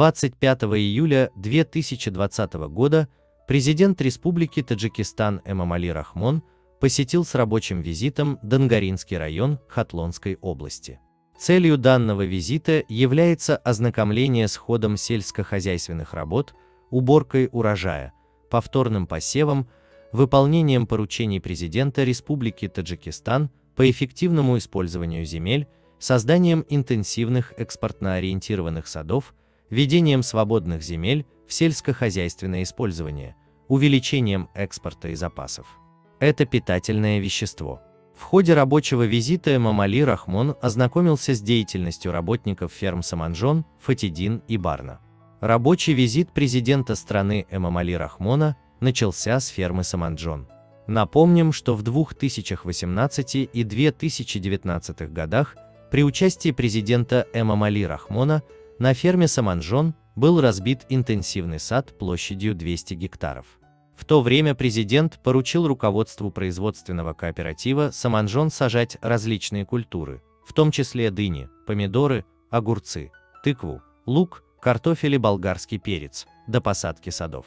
25 июля 2020 года президент Республики Таджикистан Эмомали Рахмон посетил с рабочим визитом Донгаринский район Хатлонской области. Целью данного визита является ознакомление с ходом сельскохозяйственных работ, уборкой урожая, повторным посевом, выполнением поручений президента Республики Таджикистан по эффективному использованию земель, созданием интенсивных экспортно-ориентированных садов, введением свободных земель в сельскохозяйственное использование, увеличением экспорта и запасов. Это питательное вещество. В ходе рабочего визита Эмомали Рахмон ознакомился с деятельностью работников ферм Саманджон, Фатидин и Барна. Рабочий визит президента страны Эмомали Рахмона начался с фермы Саманджон. Напомним, что в 2018 и 2019 годах при участии президента Эмомали Рахмона на ферме Саманджон был разбит интенсивный сад площадью 200 гектаров. В то время президент поручил руководству производственного кооператива Саманджон сажать различные культуры, в том числе дыни, помидоры, огурцы, тыкву, лук, картофель и болгарский перец, до посадки садов.